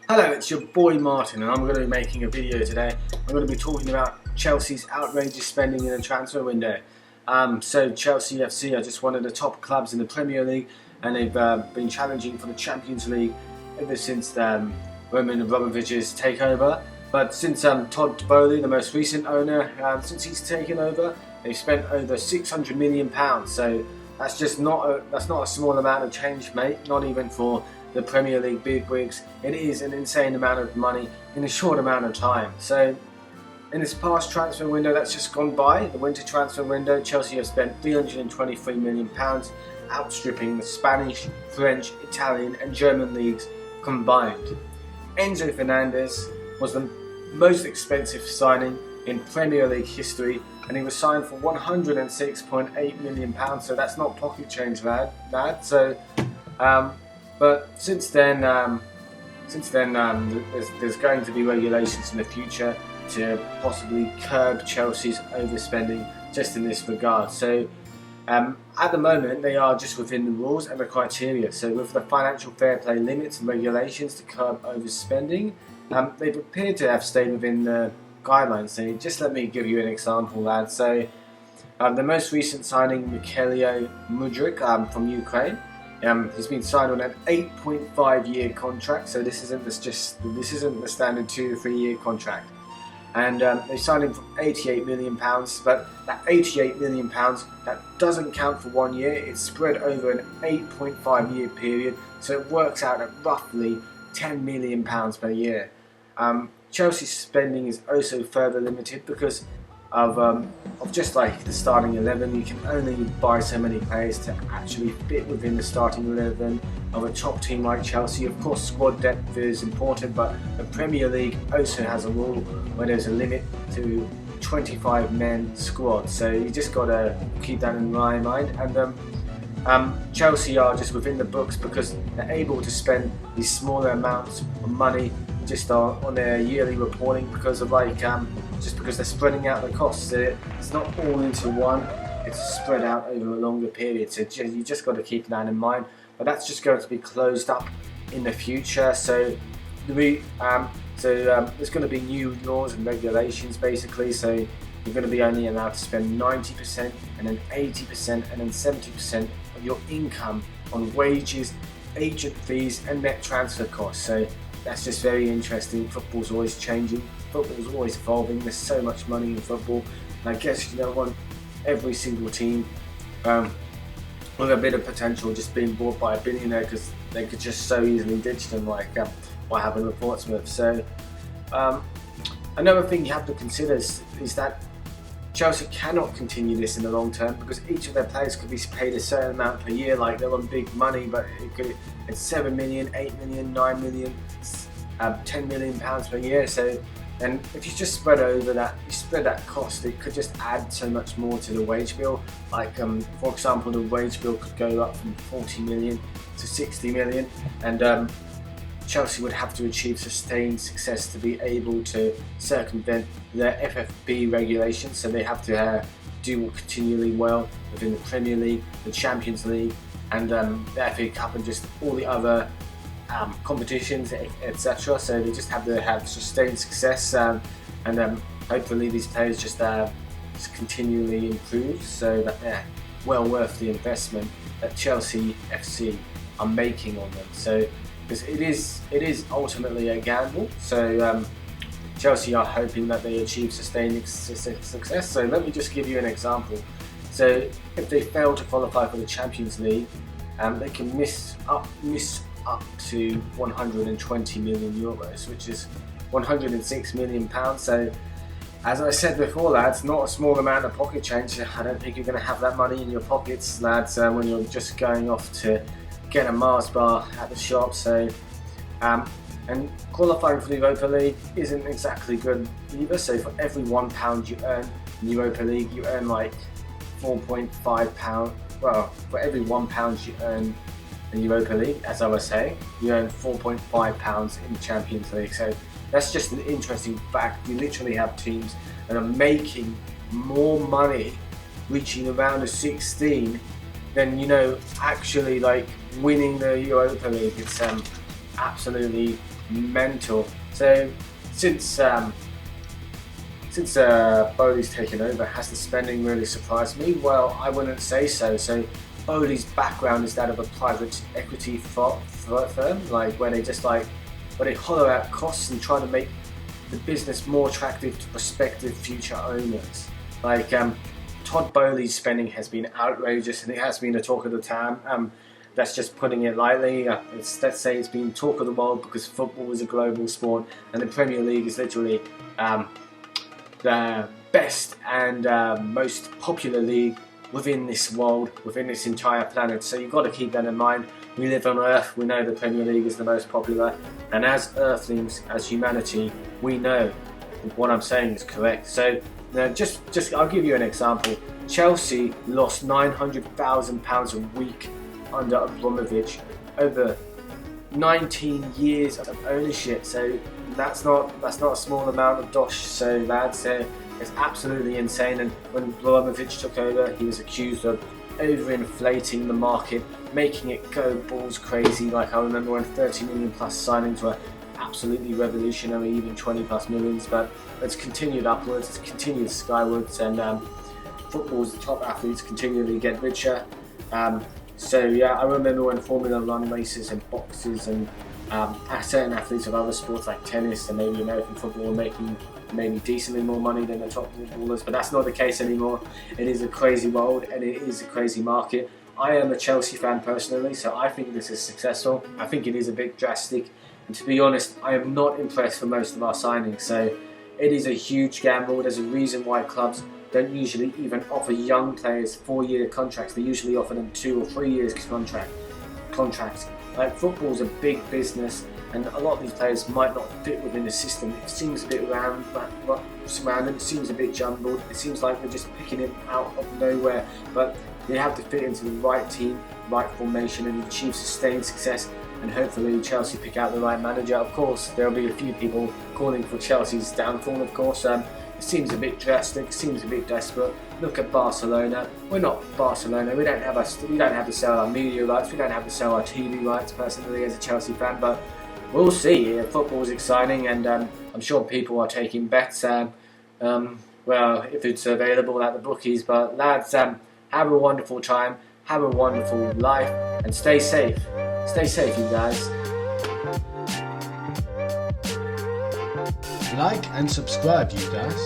Hello, it's your boy Martin, and I'm going to be making a video today. I'm going to be talking about Chelsea's outrageous spending in the transfer window. So Chelsea FC are just one of the top clubs in the Premier League, and they've been challenging for the Champions League ever since Roman Abramovich's takeover. But since Todd Bowley, the most recent owner, since he's taken over, they've spent over £600 million. So that's just not a small amount of change, mate. Not even for the Premier League bigwigs. It is an insane amount of money in a short amount of time. So in this past transfer window that's just gone by, the winter transfer window, Chelsea have spent £323 million, outstripping the Spanish, French, Italian and German leagues combined. Enzo Fernandez was the most expensive signing in Premier League history, and he was signed for £106.8 million, so that's not pocket change, lad. So but since then there's going to be regulations in the future to possibly curb Chelsea's overspending just in this regard. So at the moment they are just within the rules and the criteria. So with the financial fair play limits and regulations to curb overspending, they've appeared to have stayed within the guidelines. So just let me give you an example, lads. So the most recent signing, Mikhailo Mudryk from Ukraine. He's been signed on an 8.5-year contract, so this isn't the standard 2 to 3 year contract. And they signed him for £88 million, but that £88 million, that doesn't count for 1 year. It's spread over an 8.5 year period, so it works out at roughly £10 million per year. Chelsea's spending is also further limited because of just like the starting 11. You can only buy so many players to actually fit within the starting 11 of a top team like Chelsea. Of course, squad depth is important, but the Premier League also has a rule where there's a limit to 25 men squad, so you just got to keep that in mind. And Chelsea are just within the books because they're able to spend these smaller amounts of money just on their yearly reporting because of just because they're spreading out the costs. It's not all into one, it's spread out over a longer period, so you just got to keep that in mind. But that's just going to be closed up in the future. So there's going to be new laws and regulations basically. So you're going to be only allowed to spend 90% and then 80% and then 70% of your income on wages, agent fees and net transfer costs. So that's just very interesting. Football's always changing, football's always evolving. There's so much money in football, and I guess you don't want every single team with a bit of potential just being bought by a billionaire, because they could just so easily ditch them, like what happened with Portsmouth. So another thing you have to consider is that Chelsea cannot continue this in the long term, because each of their players could be paid a certain amount per year. Like they're on big money, but it's 7 million, 8 million, 9 million, 10 million pounds per year. So, and if you just spread that cost, it could just add so much more to the wage bill. Like for example, the wage bill could go up from 40 million to 60 million, and Chelsea would have to achieve sustained success to be able to circumvent the FFP regulations. So they have to do continually well within the Premier League, the Champions League, and the FA Cup, and just all the other competitions, etc. So they just have to have sustained success, and hopefully these players just continually improve, so that they're well worth the investment that Chelsea FC are making on them. So because it is ultimately a gamble. So Chelsea are hoping that they achieve sustained success. So let me just give you an example. So if they fail to qualify for the Champions League, they can miss up to 120 million euros, which is 106 million pounds. So as I said before, lads, not a small amount of pocket change. I don't think you're going to have that money in your pockets, lads, when you're just going off to get a Mars bar at the shop. So and qualifying for the Europa League isn't exactly good either. So for every £1 you earn in Europa League, you earn like £4.5. Well, for every £1 you earn in Europa League, as I was saying, you earn £4.5 in the Champions League. So that's just an interesting fact. You literally have teams that are making more money reaching around the 16 than, you know, actually like winning the Europa League. It's absolutely mental. So since Bowley's taken over, has the spending really surprised me? Well, I wouldn't say so. So Bowley's background is that of a private equity firm, like where they hollow out costs and try to make the business more attractive to prospective future owners. Like Todd Bowley's spending has been outrageous, and it has been the talk of the town. That's just putting it lightly. Let's say it's been talk of the world because football is a global sport, and the Premier League is literally the best and most popular league within this world, within this entire planet. So you've got to keep that in mind. We live on Earth, we know the Premier League is the most popular, and as Earthlings, as humanity, we know what I'm saying is correct. So just I'll give you an example. Chelsea lost £900,000 a week under Abramovich over 19 years of ownership. So that's not a small amount of dosh. So lads, it's absolutely insane. And when Abramovich took over, he was accused of overinflating the market, making it go balls crazy. Like I remember when 30 million plus signings were absolutely revolutionary, even 20 plus millions. But it's continued upwards, it's continued skywards, and football's top athletes continually get richer. So yeah, I remember when Formula One races and boxes and certain athletes of other sports like tennis and maybe American football were making maybe decently more money than the top footballers, but that's not the case anymore. It is a crazy world and it is a crazy market. I am a Chelsea fan personally, so I think this is successful. I think it is a bit drastic, and to be honest, I am not impressed for most of our signings. So it is a huge gamble. There's a reason why clubs don't usually even offer young players 4-year contracts. They usually offer them 2 or 3 years contracts. Like football's a big business, and a lot of these players might not fit within the system. It seems a bit random, it seems a bit jumbled. It seems like they're just picking it out of nowhere, but they have to fit into the right team, right formation, and achieve sustained success. And hopefully Chelsea pick out the right manager. Of course, there'll be a few people calling for Chelsea's downfall. Of course, it seems a bit drastic, seems a bit desperate. Look at Barcelona. We're not Barcelona. We don't have to sell our media rights. We don't have to sell our TV rights. Personally, as a Chelsea fan, but we'll see. Football's exciting, and I'm sure people are taking bets. Well, if it's available at the bookies. But lads, have a wonderful time. Have a wonderful life, and stay safe. Stay safe, you guys. Like and subscribe, you guys.